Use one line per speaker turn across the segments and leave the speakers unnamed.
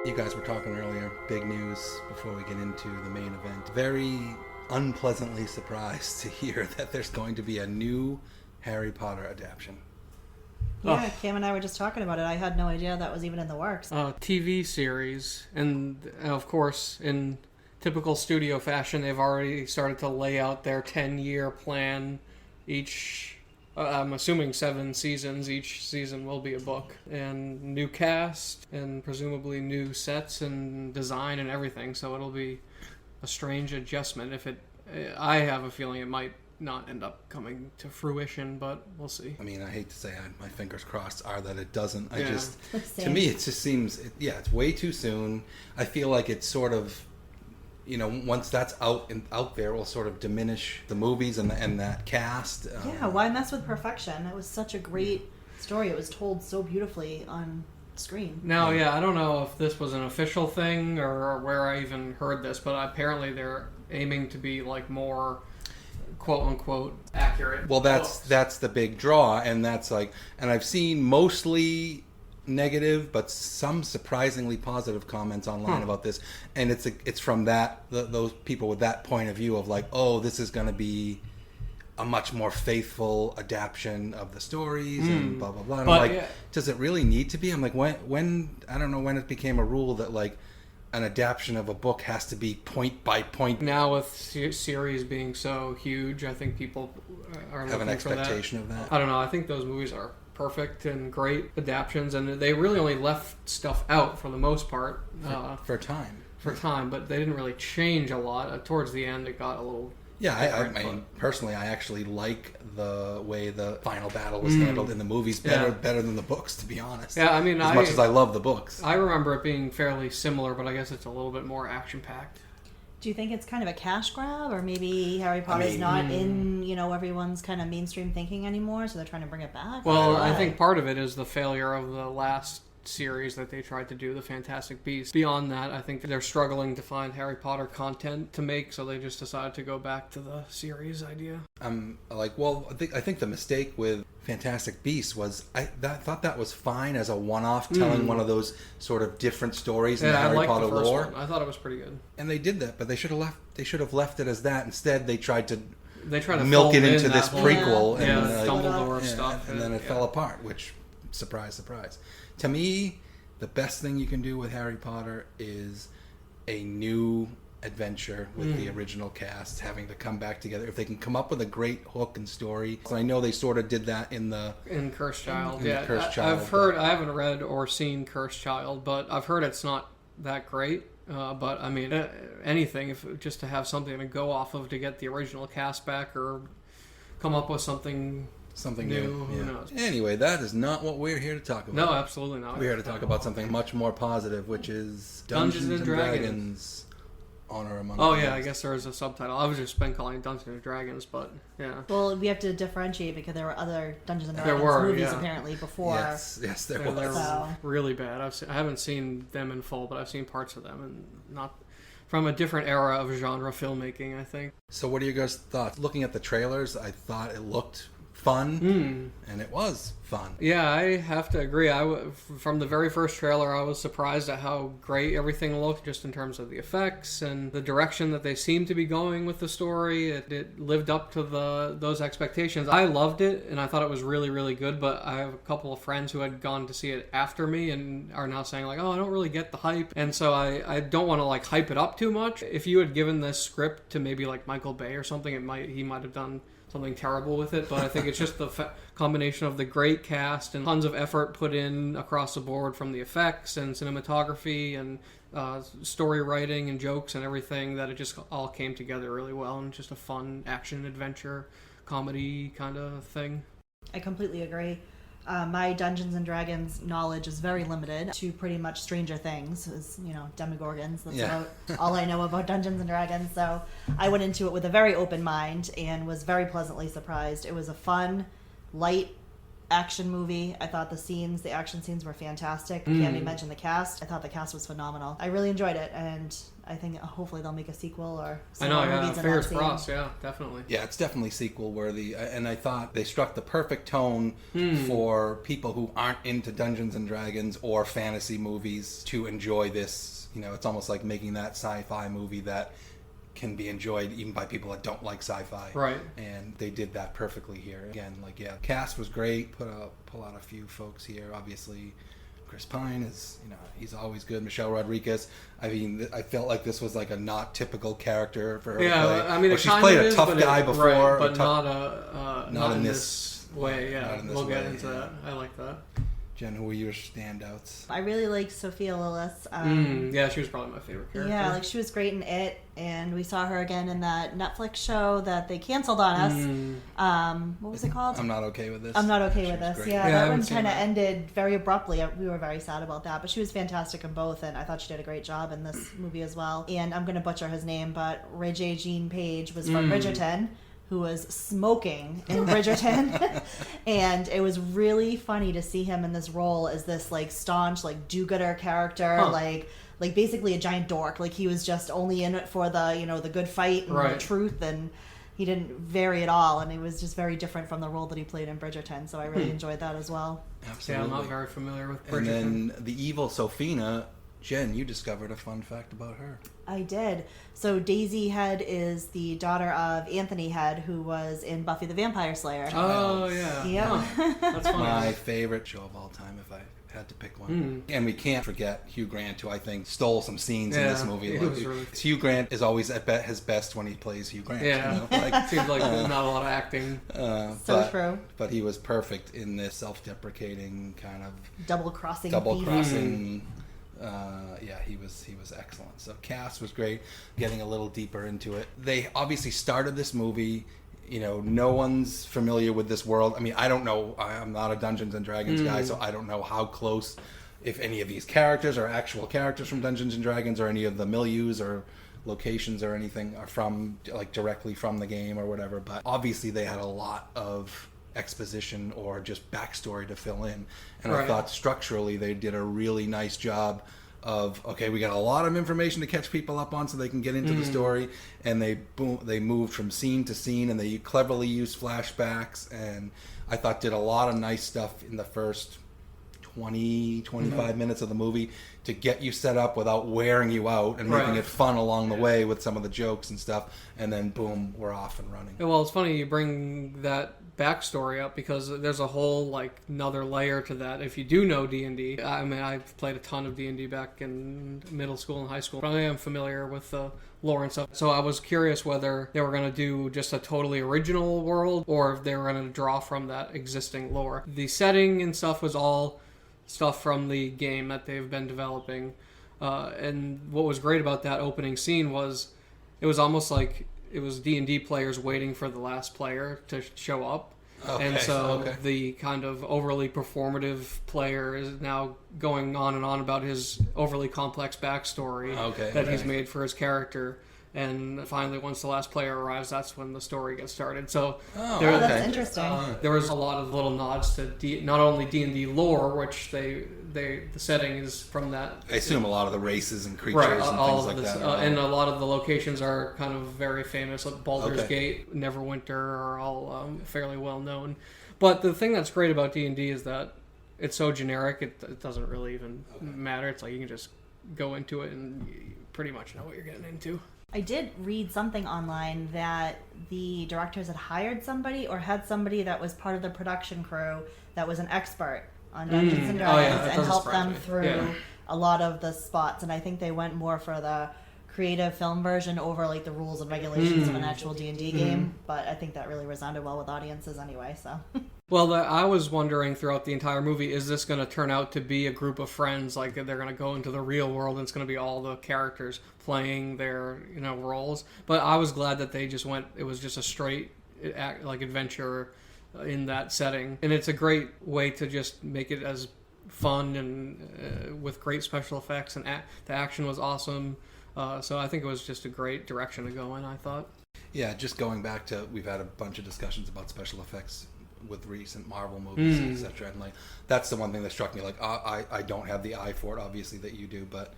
You guys were talking earlier, big news before we get into the main event. Very unpleasantly surprised to hear that there's going to be a new Harry Potter adaptation.
Yeah, Cam and I were just talking about it. I had no idea that was even in the works.
TV series, and of course, in typical studio fashion, they've already started to lay out their 10-year plan. I'm assuming 7 seasons. Each season will be a book. And new cast, and presumably new sets and design and everything. So it'll be a strange adjustment. I have a feeling it might not end up coming to fruition, but we'll see.
I mean, I hate to say my fingers crossed are that it doesn't.
Yeah.
To me, it just seems, it's way too soon. I feel like it's sort of, once that's out there, will sort of diminish the movies and that cast.
Why mess with perfection? It was such a great story. It was told so beautifully on screen.
Now, I don't know if this was an official thing or where I even heard this, but apparently they're aiming to be like more quote-unquote accurate.
Well, that's the big draw, and I've seen mostly negative but some surprisingly positive comments online about this, and it's from those people with that point of view of like, oh, this is going to be a much more faithful adaptation of the stories and blah blah blah. And I'm like, does it really need to be? I'm like, when I don't know when it became a rule that like an adaptation of a book has to be point by point.
Now with series being so huge, I think people are
have an expectation of that.
I don't know. I think those movies are perfect and great adaptions, and they really only left stuff out for the most part
for time.
For time, but they didn't really change a lot. Towards the end, it got a little.
Yeah, I mean, personally, I actually like the way the final battle was handled in the movies better than the books, to be honest.
Yeah, I mean,
as much as I love the books.
I remember it being fairly similar, but I guess it's a little bit more action-packed.
Do you think it's kind of a cash grab, or maybe Harry Potter's not in, everyone's kind of mainstream thinking anymore, so they're trying to bring it back?
Well, I think part of it is the failure of the last series that they tried to do, the Fantastic Beasts. Beyond that, I think they're struggling to find Harry Potter content to make, so they just decided to go back to the series idea.
I think the mistake with Fantastic Beasts was I thought that was fine as a one-off, telling one of those sort of different stories in the Harry Potter lore.
One. I thought it was pretty good,
and they did that, but they should have left it as that. Instead, they tried to
milk
it into this prequel,
Dumbledore stuff,
and then it fell apart. Which, surprise, surprise. To me, the best thing you can do with Harry Potter is a new adventure with the original cast having to come back together. If they can come up with a great hook and story, so I know they sort of did that in
Cursed Child.
Cursed Child.
I've heard. I haven't read or seen Cursed Child, but I've heard it's not that great. But I mean, anything just to have something to go off of to get the original cast back or come up with something new. Who knows?
Anyway, that is not what we're here to talk about.
No, absolutely not.
We're here to talk about something much more positive, which is Dungeons and Dragons. Honor Among Thieves.
Oh yeah, I guess there is a subtitle. I was just been calling it Dungeons and Dragons, but yeah.
Well, we have to differentiate because there were other Dungeons and Dragons movies apparently before.
Yes, there was.
They're really bad. I haven't seen them in full, but I've seen parts of them, and not from a different era of genre filmmaking, I think.
So, what are your guys' thoughts? Looking at the trailers, I thought it looked fun, and it was fun.
Yeah, I have to agree. From the very first trailer, I was surprised at how great everything looked, just in terms of the effects and the direction that they seemed to be going with the story. It lived up to those expectations. I loved it, and I thought it was really, really good, but I have a couple of friends who had gone to see it after me and are now saying, like, oh, I don't really get the hype. And so I don't want to, like, hype it up too much. If you had given this script to maybe, like, Michael Bay or something, he might have done something terrible with it, but I think it's just the combination of the great cast and tons of effort put in across the board from the effects and cinematography and story writing and jokes and everything, that it just all came together really well, and just a fun action adventure comedy kind of thing.
I completely agree. My Dungeons and Dragons knowledge is very limited to pretty much Stranger Things, Demogorgons. That's about all I know about Dungeons and Dragons. So I went into it with a very open mind and was very pleasantly surprised. It was a fun, light action movie. I thought the action scenes were fantastic. Candy mentioned the cast. I thought the cast was phenomenal. I really enjoyed it, and I think hopefully they'll make a sequel or some more movies in
fingers
that
crossed, yeah, definitely.
Yeah, it's definitely sequel worthy, and I thought they struck the perfect tone for people who aren't into Dungeons and Dragons or fantasy movies to enjoy this. You know, it's almost like making that sci-fi movie that can be enjoyed even by people that don't like sci-fi.
Right.
And they did that perfectly here. Again, like, yeah, cast was great. Pull out a few folks here. Obviously, Chris Pine is, you know, he's always good. Michelle Rodriguez. I mean, I felt like this was like a not typical character for her to play.
I mean,
she's played a tough guy before,
right, but not in this way. Yeah,
we'll
get into that. I like that.
Jen, who were your standouts?
I really liked Sophia Lillis.
Yeah, she was probably my favorite character.
Yeah, like she was great in It, and we saw her again in that Netflix show that they canceled on us. What was it called?
I'm Not Okay With This.
I'm Not Okay With This.
Great.
Yeah,
I
that
haven't
one
seen
kind of
that.
ended very abruptly. We were very sad about that, but she was fantastic in both, and I thought she did a great job in this movie as well. And I'm going to butcher his name, but Regé Jean Page was from Bridgerton, who was smoking in Bridgerton. And it was really funny to see him in this role as this like staunch, like do-gooder character, like basically a giant dork. Like he was just only in it for the, you know, the good fight and the truth, and he didn't vary at all, and it was just very different from the role that he played in Bridgerton, so I really enjoyed that as well.
Absolutely.
Yeah, I'm not very familiar with Bridgerton.
And then the evil Sophina, Jen, you discovered a fun fact about her.
I did. So Daisy Head is the daughter of Anthony Head, who was in Buffy the Vampire Slayer.
Oh, yeah.
Yep.
Huh. That's funny.
My favorite show of all time, if I had to pick one. And we can't forget Hugh Grant, who I think stole some scenes in this movie.
It was really...
Hugh Grant is always at his best when he plays Hugh Grant.
Yeah.
You know? Like,
seems like not a lot of acting.
True.
But he was perfect in this self-deprecating kind of
Double-crossing.
Yeah, he was excellent. So cast was great. Getting a little deeper into it, they obviously started this movie. You know, no one's familiar with this world. I mean, I don't know. I'm not a Dungeons and Dragons guy, so I don't know how close, if any of these characters are actual characters from Dungeons and Dragons, or any of the milieus or locations or anything are from, like, directly from the game or whatever. But obviously, they had a lot of exposition or just backstory to fill in, and I thought structurally they did a really nice job of, okay, we got a lot of information to catch people up on so they can get into the story, and they moved from scene to scene, and they cleverly used flashbacks, and I thought did a lot of nice stuff in the first 25 minutes of the movie to get you set up without wearing you out and making it fun along the way with some of the jokes and stuff, and then boom, we're off and running.
Well, it's funny you bring that backstory up, because there's a whole like another layer to that. If you do know D&D, I mean, I've played a ton of D&D back in middle school and high school, but I am familiar with the lore and stuff. So I was curious whether they were going to do just a totally original world, or if they were going to draw from that existing lore. The setting and stuff was all stuff from the game that they've been developing, and what was great about that opening scene was it was almost like it was D&D players waiting for the last player to show up.
Okay,
and so the kind of overly performative player is now going on and on about his overly complex backstory that he's made for his character. And finally, once the last player arrives, that's when the story gets started. So
that's interesting.
There was a lot of little nods to not only D&D lore, which the setting is from that.
I assume a lot of the races and creatures and things like that.
And a lot of the locations are kind of very famous, like Baldur's Gate, Neverwinter, are all fairly well known. But the thing that's great about D&D is that it's so generic, it doesn't really even matter. It's like you can just go into it and you pretty much know what you're getting into.
I did read something online that the directors had hired somebody or had somebody that was part of the production crew that was an expert on Dungeons and Dragons and helped them through a lot of the spots. And I think they went more for the creative film version over like the rules and regulations of an actual D&D game. But I think that really resounded well with audiences anyway. So.
Well, I was wondering throughout the entire movie, is this going to turn out to be a group of friends? Like they're going to go into the real world and it's going to be all the characters playing their roles? But I was glad that they just went. It was just a straight like adventure in that setting, and it's a great way to just make it as fun and with great special effects, and the action was awesome. So I think it was just a great direction to go in, I thought.
Yeah, just going back to, we've had a bunch of discussions about special effects with recent Marvel movies, etc. And like that's the one thing that struck me. Like I don't have the eye for it, obviously, that you do, but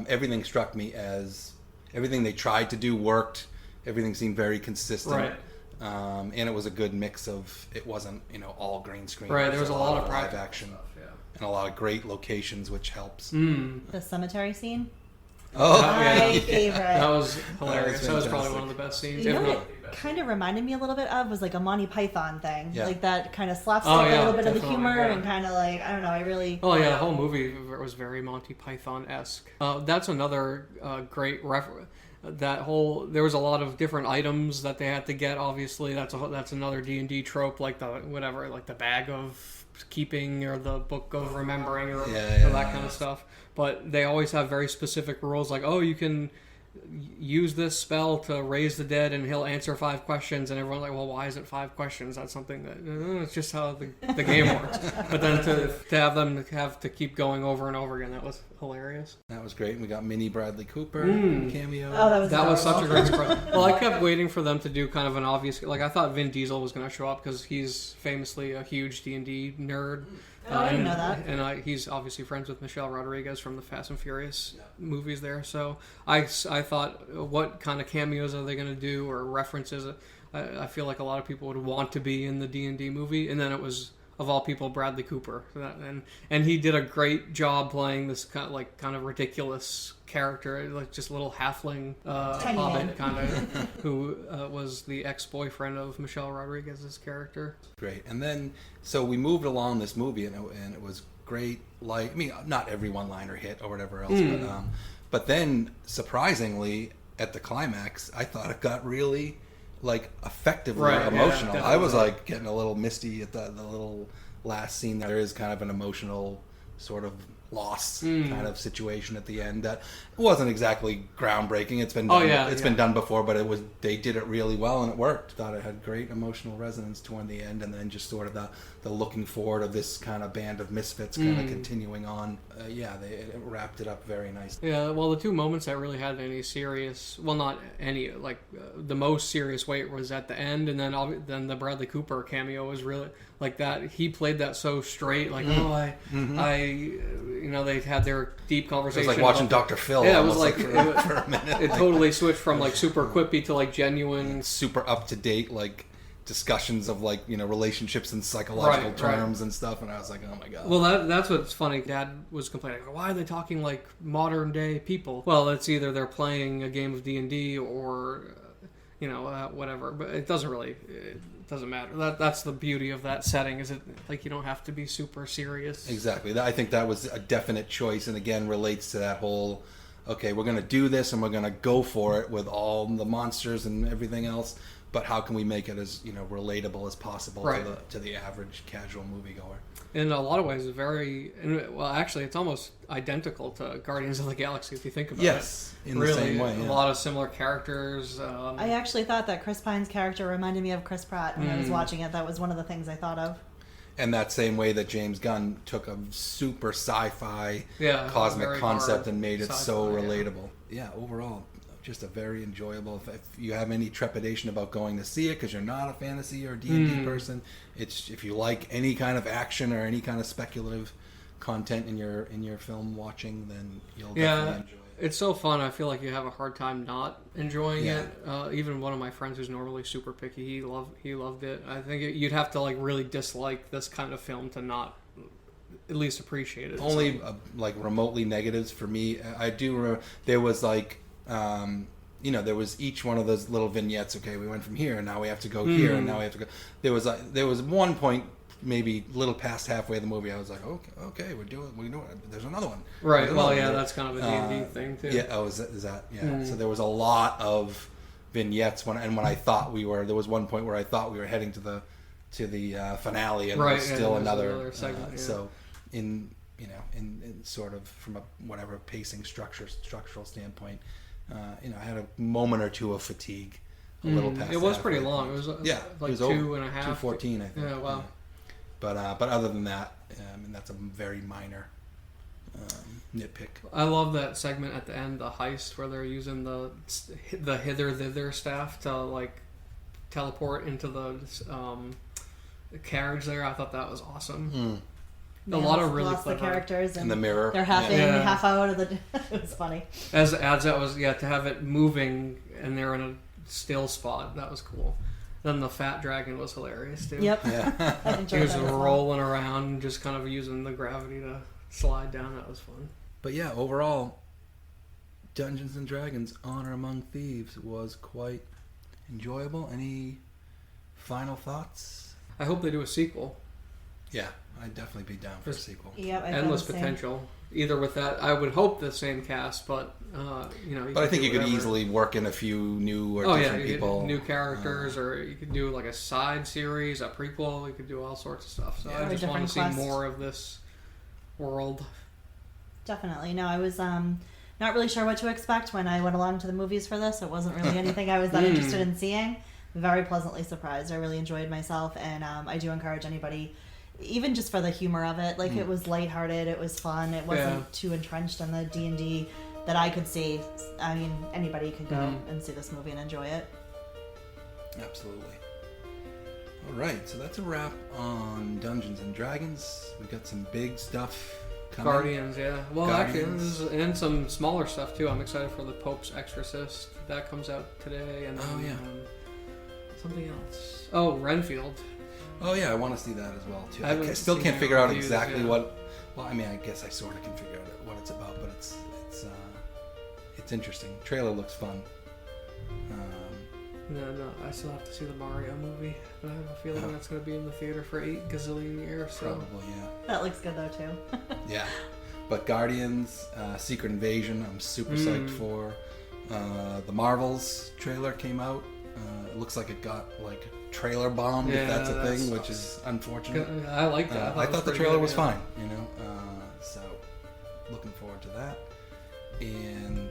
everything struck me as everything they tried to do worked. Everything seemed very consistent.
Right.
And it was a good mix of, it wasn't, all green screen.
Right, there was a lot of
live action
stuff, yeah.
and a lot of great locations, which helps.
The cemetery scene.
Oh,
My favorite.
That was hilarious. That was probably
fantastic.
one of the best scenes.
You know
if
what
not
it
the best.
kind of reminded me a little bit of was like a Monty Python thing.
Yeah.
Like that kind of slapstick,
Oh, yeah,
a little bit of the
definitely,
humor,
yeah.
and kind of like, I don't know, I really...
Oh yeah, the whole movie was very Monty Python-esque. That's another great reference. There was a lot of different items that they had to get. Obviously, that's another D&D trope, like the bag of keeping or the book of remembering or that kind of stuff. But they always have very specific rules, like, oh, you can use this spell to raise the dead and he'll answer 5 questions, and everyone's like, well, why is it 5 questions? That's something that it's just how the game works. But then to have them have to keep going over and over again, that was hilarious.
That was great. We got Minnie Bradley Cooper cameo.
Oh,
That was such a
adorable.
great surprise. Well, I kept waiting for them to do kind of an obvious, like I thought Vin Diesel was going to show up because he's famously a huge D&D nerd.
Oh, I didn't know that.
And he's obviously friends with Michelle Rodriguez from the Fast and Furious movies there. So I thought, what kind of cameos are they going to do or references? I feel like a lot of people would want to be in the D&D movie. And then it was, of all people, Bradley Cooper. And he did a great job playing this kind of ridiculous character, like just a little halfling
Tiny man.
hobbit kind of, who was the ex-boyfriend of Michelle Rodriguez's character.
Great. And then, so we moved along this movie, and it was great. Like, I mean, not every one-liner hit or whatever else, but then, surprisingly, at the climax, I thought it got really, like, effectively
Right, yeah,
emotional.
definitely.
I was, like, getting a little misty at the little last scene. There is kind of an emotional sort of loss kind of situation at the end that wasn't exactly groundbreaking. It's been done, been done before, but they did it really well and it worked. Thought it had great emotional resonance toward the end, and then just sort of the looking forward of this kind of band of misfits kind of continuing on. It wrapped it up very nicely.
Yeah, well, the 2 moments that really had any serious, well, not any, like the most serious weight was at the end, and then the Bradley Cooper cameo was really like that. He played that so straight, like they had their deep
It
conversation.
was like watching Dr. Phil.
Yeah, it was
almost,
like
for a minute.
it totally switched from like super quippy to like genuine.
Super up to date, like discussions of like relationships in psychological
Right,
terms and stuff, and I was like, oh my god.
Well, that's what's funny. Dad was complaining, why are they talking like modern day people? Well, it's either they're playing a game of D&D or whatever, but it doesn't matter. That's the beauty of that setting, is it like you don't have to be super serious.
Exactly. I think that was a definite choice, and again relates to that whole, okay, we're going to do this and we're going to go for it with all the monsters and everything else, but how can we make it as relatable as possible to the average casual moviegoer?
In a lot of ways, actually, it's almost identical to Guardians of the Galaxy if you think about it.
Yes, in the same way.
A lot of similar characters.
I actually thought that Chris Pine's character reminded me of Chris Pratt when I was watching it. That was one of the things I thought of.
And that same way that James Gunn took a super sci-fi cosmic
very
concept
hard
and made it
sci-fi,
so relatable. Yeah, overall, just a very enjoyable. If you have any trepidation about going to see it because you're not a fantasy or D&D person, if you like any kind of action or any kind of speculative content in your film watching, then you'll definitely enjoy it.
It's so fun. I feel like you have a hard time not enjoying it. Even one of my friends who's normally super picky, he loved it. I think you'd have to like really dislike this kind of film to not at least appreciate it.
Only like remotely negatives for me. I do remember there was like there was each one of those little vignettes. Okay, we went from here and now we have to go here and now we have to go. There was one point, maybe a little past halfway of the movie, I was like, okay, we're doing there's another one.
Right. Well, yeah, that's kind of a D&D thing too.
Yeah. Oh, is that? Yeah. So there was a lot of vignettes when I thought there was one point where I thought we were heading to the finale, and there was still another
segment.
So in sort of from a whatever pacing structural standpoint, I had a moment or two of fatigue. A little past.
It was
halfway
pretty long. It was
like
it was 2.5.
2:14, I think.
Yeah. Wow.
But other than that, that's a very minor nitpick.
I love that segment at the end, the heist, where they're using the hither thither staff to like teleport into the carriage there. I thought that was awesome.
Mm.
A lot of really
lost the
clever
characters
In the mirror.
They're half
Yeah.
in,
Yeah.
half out of the. It was funny.
as that was to have it moving and they're in a still spot. That was cool. Then the fat dragon was hilarious too.
Yep.
Yeah.
I
He
enjoyed
was
that as well.
rolling around and just kind of using the gravity to slide down. That was fun.
But yeah, overall, Dungeons and Dragons: Honor Among Thieves was quite enjoyable. Any final thoughts?
I hope they do a sequel.
Yeah, I'd definitely be down for a sequel.
Yep. I feel
Endless
the same.
potential. Either with that, I would hope the same cast, but you know.
But I think
do
you could
whatever.
easily work in a few new or
Oh yeah,
different
you
people.
could new characters, or you could do like a side series, a prequel. You could do all sorts of stuff. So
Yeah.
I
Or a
just want to see
different quest.
more of this world.
Definitely. No, I was not really sure what to expect when I went along to the movies for this. It wasn't really anything I was that interested in seeing. Very pleasantly surprised. I really enjoyed myself, and I do encourage anybody, even just for the humor of it. Like it was lighthearted, it was fun. It wasn't too entrenched in the D&D that I could see. I mean, anybody could go and see this movie and enjoy it.
Absolutely. All right, so that's a wrap on Dungeons and Dragons. We got some big stuff coming.
Guardians, yeah. Well,
Guardians.
actually, and some smaller stuff too. I'm excited for the Pope's Exorcist. That comes out today, and
Oh, yeah.
something else. Oh, Renfield.
Oh yeah, I want to see that as well too.
I
I
haven't
still
seen
can't
any
figure out
reviews,
exactly
yeah.
what. Well, I mean, I guess I sort of can figure out what it's about, but it's interesting. Trailer looks fun.
No, I still have to see the Mario movie, but I have a feeling that's going to be in the theater for 8 gazillion years. So.
Probably, yeah.
That looks good though too.
Yeah, but Guardians, Secret Invasion, I'm super psyched for. The Marvels trailer came out. It looks like it got like trailer bombed, if
Yeah,
that's a
that
thing,
sucks.
which is unfortunate.
I like that.
I
it
thought the
pretty
trailer
good,
was
yeah.
fine, you know. So looking forward to that. And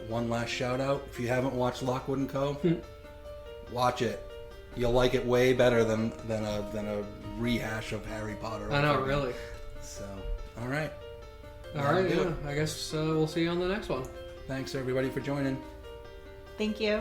one last shout out: if you haven't watched Lockwood and Co., watch it. You'll like it way better than a rehash of Harry Potter.
I know,
over again.
really.
So, all right.
All
That'll
right,
do
yeah.
it.
I guess we'll see you on the next one.
Thanks everybody for joining.
Thank you.